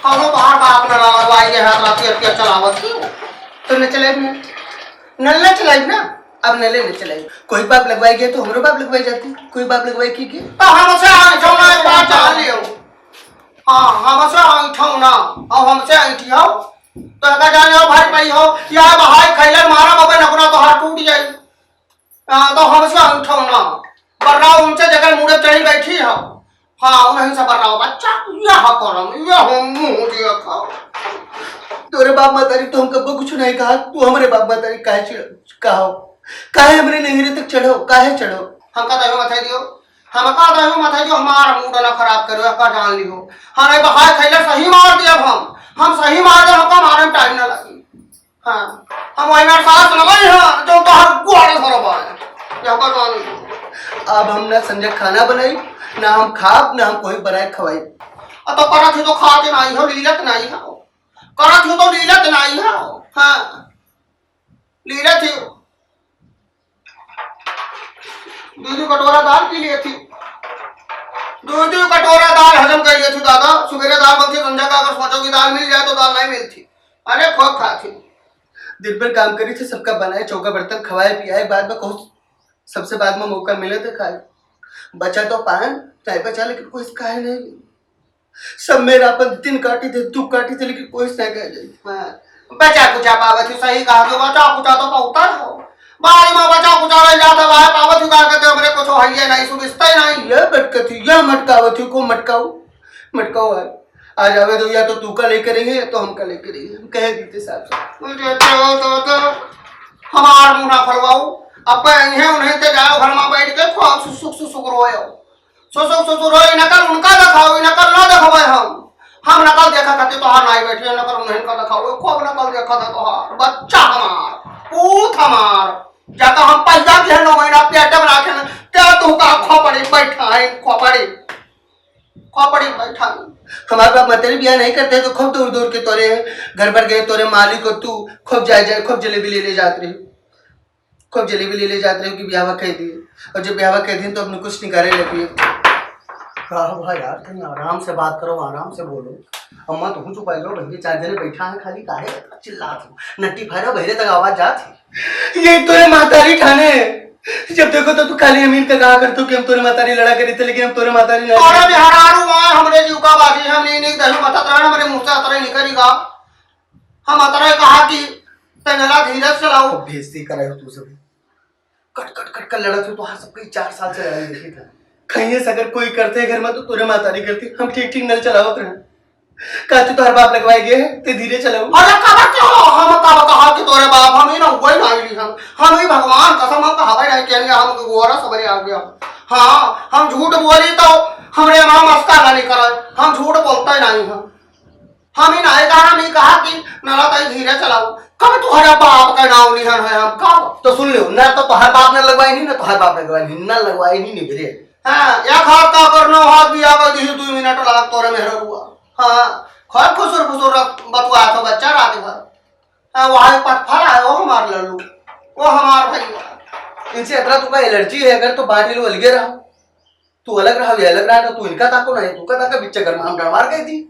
हम बाहर बाप न लगवाई है रात रात चलावत ही तो न चले नल न चलाई ना। अब नले न चलाई। कोई बाप लगवाई गया तो हमरो बाप लगवाई जाती। कोई बाप लगवाई की तो हमसे आइठो ना बात जान लियो। हां हमसे आइठो ना और हमसे आइठी हो तो का जान लो भाई भाई हो या भाई खैलन मारा बाबे नकुना तो हाथ टूट जाई। तो हमसे आइठो ना बर्रा उनसे जगह मुड़े चढ़ी बैठी हो। हाँ उन्हीं से बर्रा बच्चा यह करम यह मुंह दिया खाओ। तोरे बाप मातारी तो हम कब कुछ नहीं कहा। तू हमारे बाप मातारी काहे हमरे नहरे तक चढ़ो काहे चढ़ो। हम का दहो मथे दियो हमारा मूड ना खराब करो का जान लियो। हां नहीं बहाय खैले सही मार दिया हम सही मार दे हमका मारे में टाइम ना लगी। हां हम वही मेरे साथ लगाई हां जो तो हर गोड़े भरबा यह का जान लियो। अब हम ना संजय खाना बनाई ना हम खाब ना हम कोई बनाए खवाई। तो करत ही तो खाते नहीं हो लीलत नहीं हो करत ही तो लीलत नहीं हो। हां लीलत ही दूध कटोरा दाल पी लिए थी। दूध कटोरा दाल हजम कर लिए थी दादा। सुबह दाल बनती संध्या का अगर सोचो कि दाल मिल जाए तो दाल नहीं मिलती। अरे खूब खाती दिन भर काम करी थी सबका बनाए चौका बर्तन खवाए पियाए बाद में कहो सबसे बाद में मौका मिले तो खाए। बचा तो पान चाय बचा लेकिन कोई खाए नहीं। सब मेरा अपन दिन काटी थे तू काटी थे लेकिन कोई नहीं कहे बचा कुचा पावत सही कहा कि बचा कुचा तो पौता हो बारी में बचा कुचा रह जाता है पावत का कहते हमरे कुछ है नहीं सुबिस्ता ही नहीं। ये बटकत यह मटकावत को मटकाओ है आ जावे तो या तो तू का लेकर रही है तो हम का लेकर रही है। हम कह देते साहब तो हमार मुंह ना फलवाओ अब इन्हें उन्हें ते जाओ घर में बैठ के खूब सुसुक रोयो सुसुक रोई नकल उनका दिखाओ नकल ना दिखावे हम नकल देखा करते तो हां नहीं बैठे नकल उन्हें का दिखाओ खूब नकल देखा था तो हां बच्चा हमार पूत हमार जाका हम पैसा भी 9 महीना पेट में रखे ना क्या तू का खोपड़ी बैठा है खोपड़ी बैठा। हमारे बाप मतरी बियाह नहीं करते तो खूब दूर के तोरे घर पर गए तोरे मालिक को तू खूब जाए खूब जलेबी ले जाते रही खूब जलेबी ले जाते रहे कि ब्याह कह दिए और जब ब्याह कह दिए तो अपने कुछ निकाले लगी। भाई यार तुम आराम से बात करो आराम से बोलो। अम्मा तुम चुप लो भैया 4 जने बैठा है खाली काहे चिल्लात नट्टी फायरा बहरे तक आवाज जाती। ये तोरे मातारी ठाने जब देखो तो तू खाली अमीन का कहा करतो कि हम तोरे मातारी लड़ा करी थे लेकिन हम तोरे मातारी नहीं। अरे बिहारारू मां हमरे जीव का बाकी हम नहीं दही मत तरह हमरे मुंह से तरह निकलेगा। हम तरह कहा कि तंगला धीरे चलाओ बेइज्जती करे हो तू सब कट कर लड़ा तो हां सबकी 4 साल से लड़ाई देखी था। कहीं से अगर कोई करते घर में तो तोरे मातारी करती हम ठीक नल चलावत रहे कहते तो हर बाप लगवाए गए ते धीरे चलाओ। अरे हम कहा कि तोरे बाप हम ही ना वही नहीं हम ही भगवान कसम हम कहा नहीं के लिए हम गोरा सबरे आ गया। हां हम झूठ बोली तो हमरे मां मस्का ना निकल हम झूठ बोलते नहीं हम ही नहीं कहा कि नला तई धीरे चलाओ कब तुम्हारा बाप का नाम निहन है हम का तो सुन लो ना तो हर बाप ने लगवाई नहीं ना तो हर बाप ने लगवाई नहीं ना लगवाई नहीं निभरे। हां एक हाथ का करनो हाथ भी आवे दी 2 मिनट लाग तोरे मेहर हुआ। हां खर खुसुर बतवा तो बच्चा रात भर। हां वहां पटफल है वो हमार लल्लू वो हमार भैया इनसे इतना तुका एलर्जी है अगर तो बाटी लो अलगे रहो तू अलग रहा ये अलग रहा तो इनका ताको नहीं तू का ताका बिच्चे घर में हम डरवार गई थी।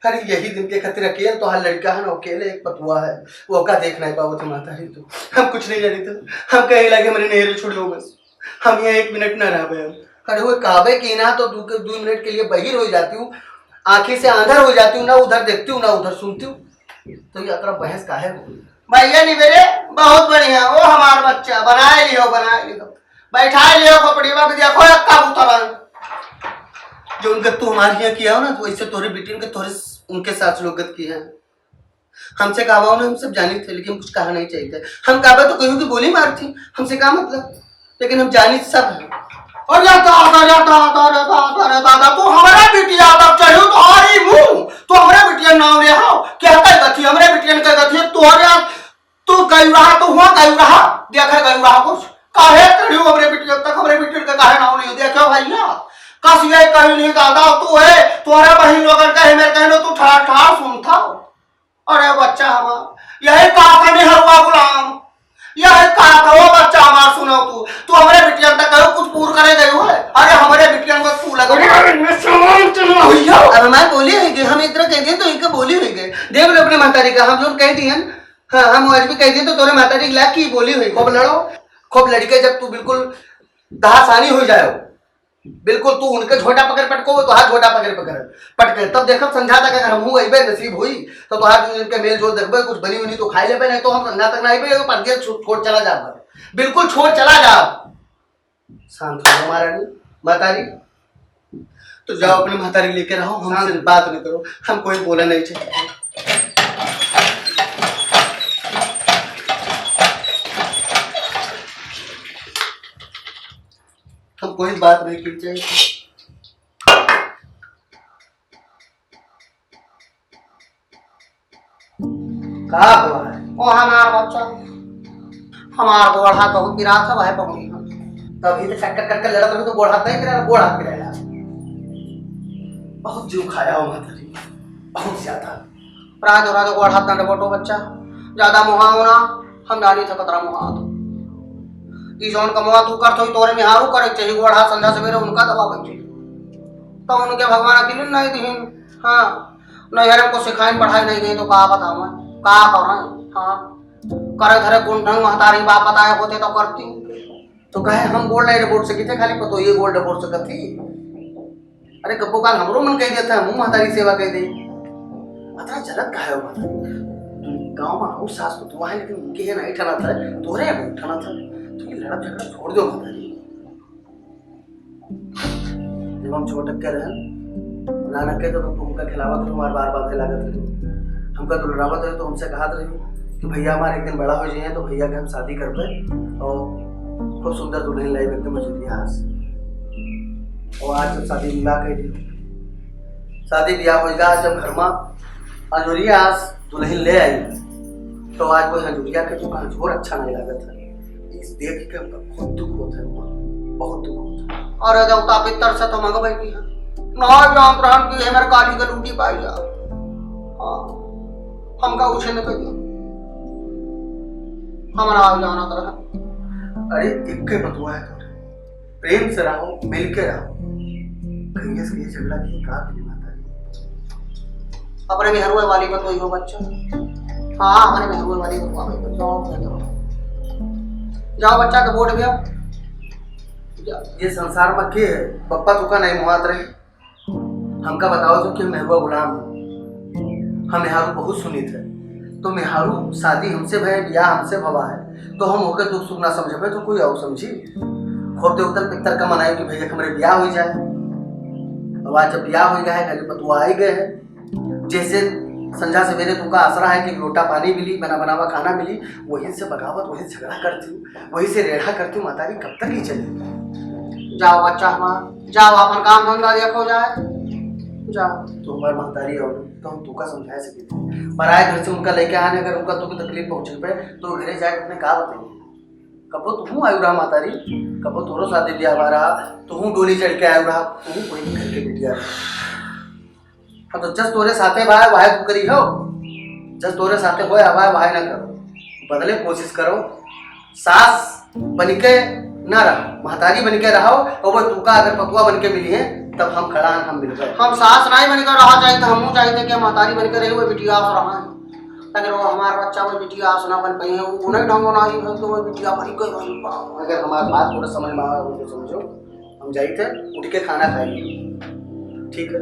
अरे यही दिन के खतरे अकेले तो हर लड़का है ना अकेले एक पतुआ है वो का देख नहीं पाओ तो माता ही तो हम कुछ नहीं जानी थे हम कहीं लगे मेरे नहरे छोड़ो बस हम यहाँ 1 मिनट ना रह गए। अरे वो काबे की ना तो 2 मिनट के लिए बहिर हो जाती हूँ आंखें से आंधर हो जाती हूँ ना उधर देखती हूँ ना उधर सुनती हूँ तो ये अकरम बहस का है भैया नहीं मेरे बहुत बढ़िया वो हमारा बच्चा बनाए लियो बैठा लियो खोपड़ी में देखो एक कबूतर जो उनका तू हमारे यहाँ किया हो ना तो वैसे तोरे बेटी के तोरे उनके साथ लोगत किया है। हमसे कहा हम सब जानी थे लेकिन कुछ कहा नहीं चाहिए हम कहा तो कहूँ की बोली मार थी हमसे कहा मतलब लेकिन हम जानी सब है। और दादा तो हमारा बिटिया तब चाहिए तो हरी मुंह तो हमारा बिटिया नाम ले आओ क्या कह गथी हमरे बिटिया कह गथी तोरे तू गई रहा तो हुआ गई रहा देखा गई रहा कुछ काहे करियो हमरे बिटिया तक हमरे बिटिया का काहे नाम नहीं देखो भैया कस ये कहीं नहीं दादा तू है तोरा बहन लोग कहे मेरे कहने तू ठा सुनता। अरे बच्चा हमारा यही कहा था नहीं हरुआ गुलाम यही कहा था वो बच्चा हमारा सुनो तू तू हमारे बिटिया तक कहो कुछ पूर करे गए हो। अरे हमारे बिटिया को तू लगा अब मैं बोली हुई गई, हम इतना कह दिए तो इनका बोली हुई गई। देख लो अपने मातारी का, हम लोग कह दिए। हाँ हम आज भी कह दिए तो तोरे मातारी की लाख की बोली हुई। खूब लड़ो, खूब लड़के जब तू बिल्कुल दहासानी हो जाए, बिल्कुल तू उनके झोटा पकड़ पटको तो हाथ झोटा पकड़ पटके, तब देखो संझा तक अगर हम अबे नसीब हुई तो तुहार इनके मेल जोल देखबे, कुछ बनी उनी तो खाई लेबे, नहीं तो हम संझा तक ना अबे परदेश छोड़ चला जा, बिल्कुल छोड़ चला जा। शांत हो महारानी मातारी, तो जाओ अपने मातारी लेके रहो, हमसे बात नहीं करो, हम कोई बोला नहीं चाहिए। हम कोई बात नहीं की चाहिए। क्या हुआ है? ओ हमारा बच्चा, हमारा गोड़ हाथ बहुत गिरा था, वह पकड़ी तभी तो चक्कर करके लड़ा, तभी तो गोड़ हाथ नहीं गिरा, गोड़ हाथ गिराया। बहुत जीव खाया हो माताजी, बहुत ज्यादा। राज हो राज गोड़ हाथ ना डबोटो बच्चा, ज्यादा मुहा होना, हम जानी था कतरा मुहा तो जोन कमवा तू कर थोड़ी तोरे में हारू करे चाहिए। गोड़ हाथ संध्या सवेरे उनका दबा बच्चे तो उनके भगवान अकेले नहीं दीन। हाँ नहीं यार हमको सिखाई पढ़ाई नहीं गई तो कहा बताऊँ मैं, कहा कर। हाँ करे धरे गुण ढंग महतारी बाप बताए होते तो करती, तो कहे हम गोल्ड नहीं रिपोर्ट से कितने खाली पतो ये गोल्ड रिपोर्ट से करती। अरे कब्बो काल हमरो मन कह देता है, मुँह महतारी सेवा कह दे। अतरा जलत कहा है महतारी गाँव में आऊ सास तो तुम्हारे, लेकिन उनके ये नहीं ठना था, तोरे ठना था। लड़ा झगड़ा छोड़ दो माताजी। जब हम छोटक के रहे नानक के तो तुमका खिलावत रहे, हमारे बार बार खिलावत रहे, हमका दुलरावत रहे, तो हमसे कहत रहे कि भैया हमारे एक दिन बड़ा हो जाए तो भैया के हम शादी करते और खूब सुंदर दुल्हन लाई एकदम मजूरियास। और आज जब शादी विवाह कह दी, शादी ब्याह हो गया, जब घर में हजूरियास दुल्हन ले आई तो आज वो हजूरिया के दुकान जोर अच्छा नहीं लगा था। देख के हमका बहुत दुख होता है, बहुत दुख होता है। अरे देवता पितर से तो मंग बैठी है ना जान रहन की है मेरे काली का लूटी पाई जा। हाँ हमका उछे न कहिए, हमारा आ जाना तरह। अरे एक के बतुआ है तोरे, प्रेम से रहो, मिल के रहो, कहीं से झगड़ा की का के माताजी। अपने मेहरुए वाली बतोई हो बच्चा। हाँ हमारे मेहरुए वाली बतवा जाओ जाओ बच्चा तो बोट गया। ये संसार में के है पप्पा तुका नहीं मुहात रहे, हमका बताओ जो कि मेहरुआ गुलाम हम मेहारू बहुत सुनी थे, तो मेहारू शादी हमसे भय ब्याह हमसे भवा है, तो हम होकर दुख सुख ना समझे तो कोई और समझी। खोर देवतन पितर का मनाए कि भैया हमारे ब्याह हो जाए। अब आज जब ब्याह हो गया है, घर पतुआ ही गए है, जैसे संझा सवेरे तुमका आसरा है कि लोटा पानी मिली, बना बनावा खाना मिली, वहीं से बगावत, वहीं से झगड़ा करती हूँ, वहीं से रेढ़ा करती हूँ। माताजी कब तक ही चली? जाओ बच्चा हमारा, जाओ अपन काम धंधा देखो जाए, जाओ। तो हमारे महतारी हो तो हम तुका समझा सके थे, पर आए घर से उनका लेके आने, अगर उनका तुमको तकलीफ पहुंचे पे तो घरे जाके अपने का बताइए। कबो तुम आयु रहा मातारी, कबो तोरो शादी ब्याह हमारा, तुम डोली चढ़ के आयु रहा, तुम कोई घर के बिटिया रहा। तो जस तोरे साथे भाई वाहे तू करी हो, जस तोरे साथे होए हवाए वाहे ना करो, बदले कोशिश करो, सास बनके ना रहो, महतारी बनके रहो, और वो तुका अगर पतुआ बनके मिली है तब हम खड़ा हम मिल गए। हम सास नहीं बनकर रहा चाहिए तो हम चाहिए कि महतारी बनकर रही वो बिटिया आस रहा है, अगर वो हमारा बच्चा वो बिटिया आस ना बन पाई है, वो नहीं ढंग ना है तो वो बिटिया बनी कोई नहीं पा। अगर हमारी बात थोड़ा समझ में आया तो समझो, हम जाई थे उठ के खाना खाएंगे, ठीक है।